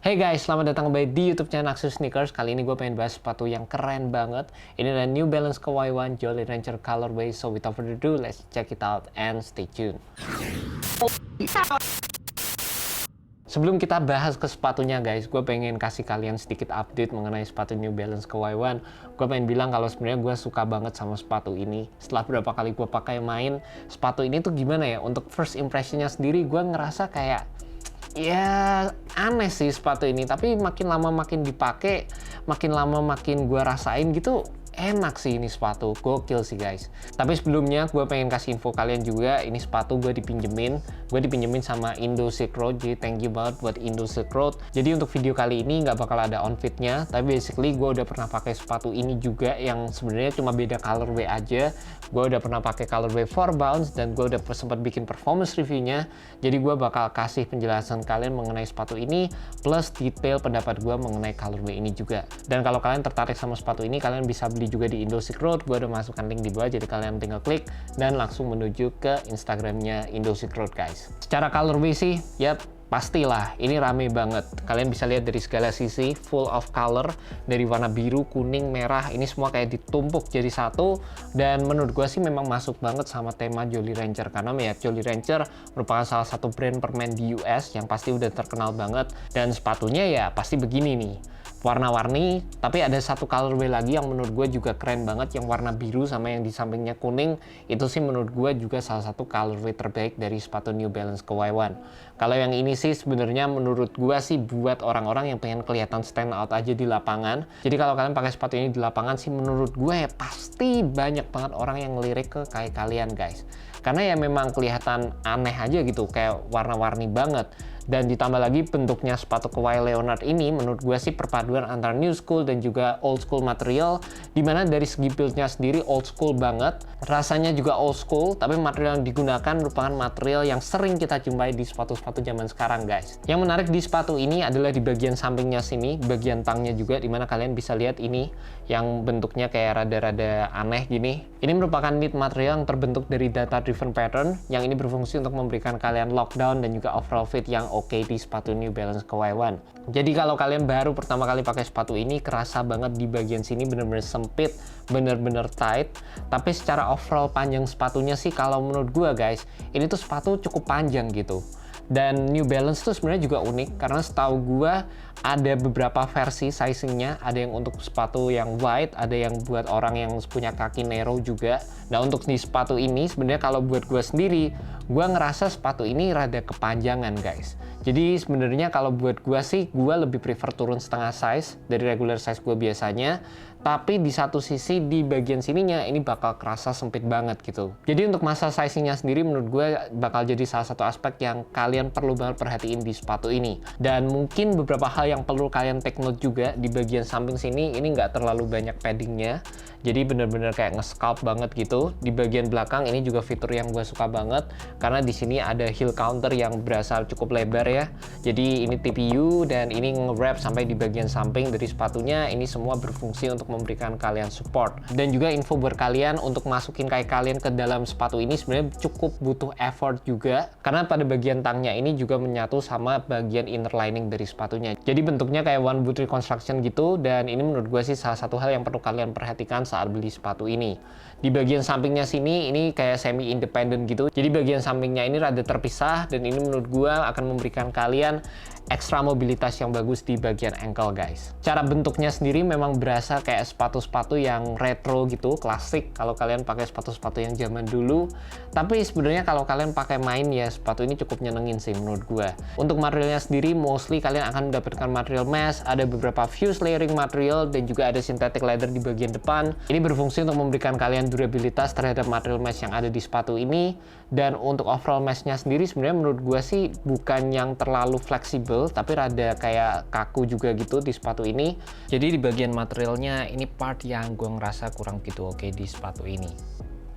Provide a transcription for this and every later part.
Hey guys, selamat datang kembali di YouTube channel Axios Sneakers. Kali ini gue pengen bahas sepatu yang keren banget. Ini adalah New Balance Kawhi One Jolly Rancher Colorway. So without further ado, let's check it out and stay tuned. Sebelum kita bahas ke sepatunya guys, gue pengen kasih kalian sedikit update mengenai sepatu New Balance Kawhi One. Gue pengen bilang kalau sebenarnya gue suka banget sama sepatu ini. Setelah beberapa kali gue pakai main, sepatu ini tuh gimana ya? Untuk first impressionnya sendiri, gue ngerasa kayak ya aneh sih sepatu ini, tapi makin lama makin dipakai, makin lama makin gue rasain gitu, enak sih ini sepatu, gokil sih guys. Tapi sebelumnya gue pengen kasih info kalian juga, ini sepatu gue dipinjemin sama Indo Silk Road, jadi thank you banget buat Indo Silk Road. Jadi untuk video kali ini nggak bakal ada on fitnya, tapi basically gue udah pernah pakai sepatu ini juga yang sebenarnya cuma beda colorway aja. Gue udah pernah pakai colorway 4 Bounce dan gue udah sempat bikin performance reviewnya. Jadi gue bakal kasih penjelasan kalian mengenai sepatu ini plus detail pendapat gue mengenai colorway ini juga. Dan kalau kalian tertarik sama sepatu ini, kalian bisa beli juga di Indo Silk Road. Gue udah masukkan link di bawah, jadi kalian tinggal klik dan langsung menuju ke Instagramnya Indo Silk Road guys. Secara colorway sih, yap, pastilah ini rame banget. Kalian bisa lihat dari segala sisi, full of color, dari warna biru, kuning, merah, ini semua kayak ditumpuk jadi satu. Dan menurut gue sih memang masuk banget sama tema Jolly Rancher, karena ya Jolly Rancher merupakan salah satu brand permen di US yang pasti udah terkenal banget. Dan sepatunya ya pasti begini nih, warna-warni, tapi ada satu colorway lagi yang menurut gue juga keren banget, yang warna biru sama yang di sampingnya kuning. Itu sih menurut gue juga salah satu colorway terbaik dari sepatu New Balance Kawhi One. Kalau yang ini sih sebenarnya menurut gue sih buat orang-orang yang pengen kelihatan stand out aja di lapangan. Jadi kalau kalian pakai sepatu ini di lapangan sih menurut gue ya pasti banyak banget orang yang ngelirik ke kayak kalian guys. Karena ya memang kelihatan aneh aja gitu, kayak warna-warni banget. Dan ditambah lagi bentuknya sepatu Kawhi Leonard ini menurut gue sih perpaduan antara new school dan juga old school material, dimana dari segi build-nya sendiri old school banget, rasanya juga old school, tapi material yang digunakan merupakan material yang sering kita jumpai di sepatu-sepatu zaman sekarang guys. Yang menarik di sepatu ini adalah di bagian sampingnya sini, bagian tangnya juga, dimana kalian bisa lihat ini yang bentuknya kayak rada-rada aneh gini. Ini merupakan knit material yang terbentuk dari data driven pattern, yang ini berfungsi untuk memberikan kalian lockdown dan juga overall fit yang oke di sepatu New Balance Kawhi One. Jadi kalau kalian baru pertama kali pakai sepatu ini, kerasa banget di bagian sini bener-bener sempit, bener-bener tight. Tapi secara overall panjang sepatunya sih kalau menurut gue guys, ini tuh sepatu cukup panjang gitu. Dan New Balance tuh sebenarnya juga unik, karena setahu gue ada beberapa versi sizingnya, ada yang untuk sepatu yang wide, ada yang buat orang yang punya kaki narrow juga. Nah untuk di sepatu ini sebenarnya kalau buat gue sendiri, gue ngerasa sepatu ini rada kepanjangan guys. Jadi sebenarnya kalau buat gue sih, gue lebih prefer turun setengah size dari regular size gue biasanya. Tapi di satu sisi di bagian sininya ini bakal kerasa sempit banget gitu. Jadi untuk masa sizingnya sendiri menurut gue bakal jadi salah satu aspek yang kalian perlu banget perhatiin di sepatu ini. Dan mungkin beberapa hal yang perlu kalian take note juga di bagian samping sini, ini nggak terlalu banyak paddingnya. Jadi bener-bener kayak nge-sculpt banget gitu. Di bagian belakang ini juga fitur yang gue suka banget, karena di sini ada heel counter yang berasa cukup lebar ya. Jadi ini TPU dan ini nge-wrap sampai di bagian samping dari sepatunya. Ini semua berfungsi untuk memberikan kalian support. Dan juga info buat kalian untuk masukin kaki kalian ke dalam sepatu ini sebenarnya cukup butuh effort juga, karena pada bagian tangnya ini juga menyatu sama bagian inner lining dari sepatunya. Jadi bentuknya kayak one boot reconstruction gitu, dan ini menurut gue sih salah satu hal yang perlu kalian perhatikan saat beli sepatu ini. Di bagian sampingnya sini ini kayak semi independent gitu, jadi bagian sampingnya ini rada terpisah, dan ini menurut gue akan memberikan kalian ekstra mobilitas yang bagus di bagian ankle guys. Cara bentuknya sendiri memang berasa kayak sepatu-sepatu yang retro gitu, klasik kalau kalian pakai sepatu-sepatu yang zaman dulu. Tapi sebenarnya kalau kalian pakai main ya sepatu ini cukup nyenengin sih menurut gue. Untuk materialnya sendiri mostly kalian akan mendapatkan material mesh, ada beberapa fuse layering material, dan juga ada synthetic leather di bagian depan. Ini berfungsi untuk memberikan kalian durabilitas terhadap material mesh yang ada di sepatu ini. Dan untuk overall meshnya sendiri sebenarnya menurut gue sih bukan yang terlalu fleksibel, tapi rada kayak kaku juga gitu di sepatu ini. Jadi di bagian materialnya ini part yang gue ngerasa kurang gitu oke di sepatu ini.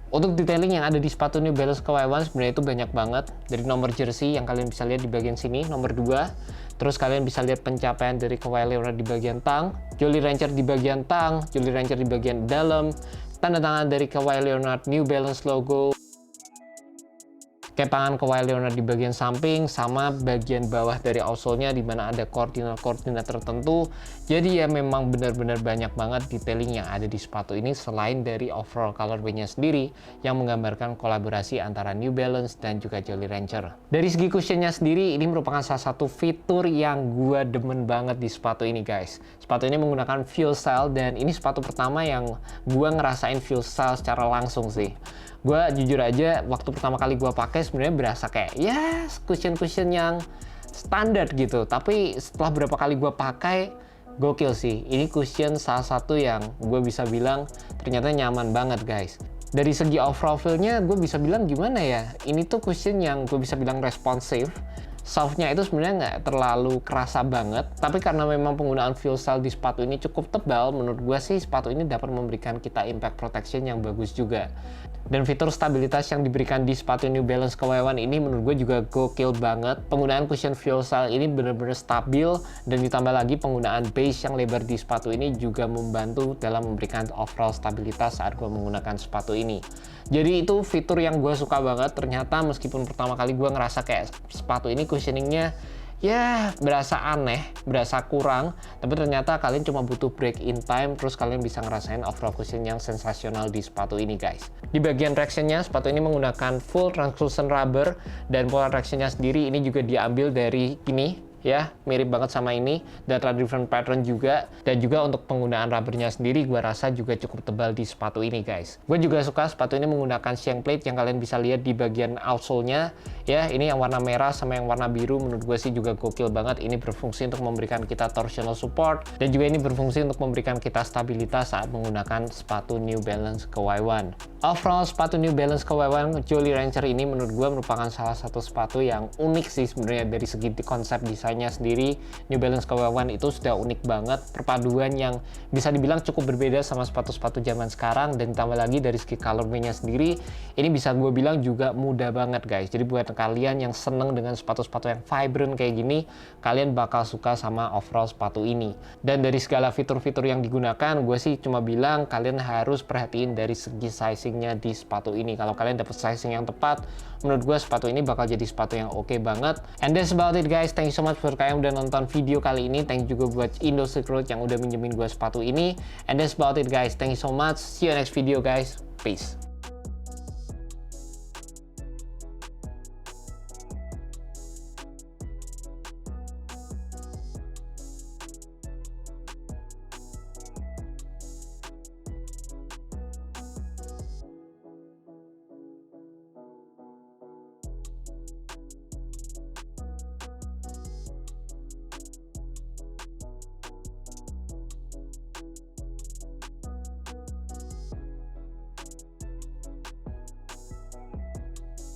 Untuk detailing yang ada di sepatu New Balance Kawhi One sebenarnya itu banyak banget. Dari nomor jersey yang kalian bisa lihat di bagian sini, nomor 2. Terus kalian bisa lihat pencapaian dari Kawhi Leonard di bagian tang, Jolly Rancher di bagian tang, Jolly Rancher di bagian dalam, tanda tangan dari Kawhi Leonard, New Balance logo. kepangan Kawhi Leonard di bagian samping, sama bagian bawah dari outsole-nya di mana ada koordinat-koordinat tertentu. Jadi ya memang benar-benar banyak banget detailing yang ada di sepatu ini selain dari overall colorway-nya sendiri yang menggambarkan kolaborasi antara New Balance dan juga Jolly Rancher. Dari segi cushionnya sendiri, ini merupakan salah satu fitur yang gua demen banget di sepatu ini guys. Sepatu ini menggunakan feel style dan ini sepatu pertama yang gua ngerasain feel style secara langsung sih. Gue jujur aja waktu pertama kali gue pakai sebenarnya berasa kayak ya cushion yang standar gitu, tapi setelah berapa kali gue pakai gokil sih. Ini cushion salah satu yang gue bisa bilang ternyata nyaman banget guys. Dari segi overall feel-nya gue bisa bilang gimana ya, ini tuh cushion yang gue bisa bilang responsif. Softnya itu sebenarnya nggak terlalu kerasa banget, tapi karena memang penggunaan feel style di sepatu ini cukup tebal, menurut gue sih sepatu ini dapat memberikan kita impact protection yang bagus juga. Dan fitur stabilitas yang diberikan di sepatu New Balance Kawhi One ini menurut gue juga gokil banget. Penggunaan cushion feel style ini benar-benar stabil, dan ditambah lagi penggunaan base yang lebar di sepatu ini juga membantu dalam memberikan overall stabilitas saat gue menggunakan sepatu ini. Jadi itu fitur yang gue suka banget. Ternyata meskipun pertama kali gue ngerasa kayak sepatu ini cushioningnya ya berasa aneh, berasa kurang, tapi ternyata kalian cuma butuh break in time, terus kalian bisa ngerasain overall cushion yang sensasional di sepatu ini guys. Di bagian tractionnya, sepatu ini menggunakan full translucent rubber, dan pola tractionnya sendiri ini juga diambil dari ini ya, mirip banget sama ini, data different pattern juga. Dan juga untuk penggunaan rubbernya sendiri gue rasa juga cukup tebal di sepatu ini guys. Gue juga suka sepatu ini menggunakan shank plate yang kalian bisa lihat di bagian outsole-nya ya. Ini yang warna merah sama yang warna biru menurut gue sih juga gokil banget. Ini berfungsi untuk memberikan kita torsional support, dan juga ini berfungsi untuk memberikan kita stabilitas saat menggunakan sepatu New Balance Kawhi One. Overall sepatu New Balance Kawhi One Jolly Rancher ini menurut gue merupakan salah satu sepatu yang unik sih sebenarnya. Dari segi konsep desainnya sendiri, New Balance Kawhi One itu sudah unik banget, perpaduan yang bisa dibilang cukup berbeda sama sepatu-sepatu zaman sekarang. Dan ditambah lagi dari segi colorway-nya sendiri, ini bisa gue bilang juga mudah banget guys. Jadi buat kalian yang seneng dengan sepatu-sepatu yang vibrant kayak gini, kalian bakal suka sama overall sepatu ini. Dan dari segala fitur-fitur yang digunakan, gue sih cuma bilang kalian harus perhatiin dari segi sizingnya di sepatu ini. Kalau kalian dapet sizing yang tepat, menurut gue sepatu ini bakal jadi sepatu yang oke banget. And that's about it guys. Thank you so much for kalian udah nonton video kali ini. Thank you juga buat Indo Silk Road yang udah minjemin gue sepatu ini. And that's about it guys. Thank you so much. See you next video guys. Peace.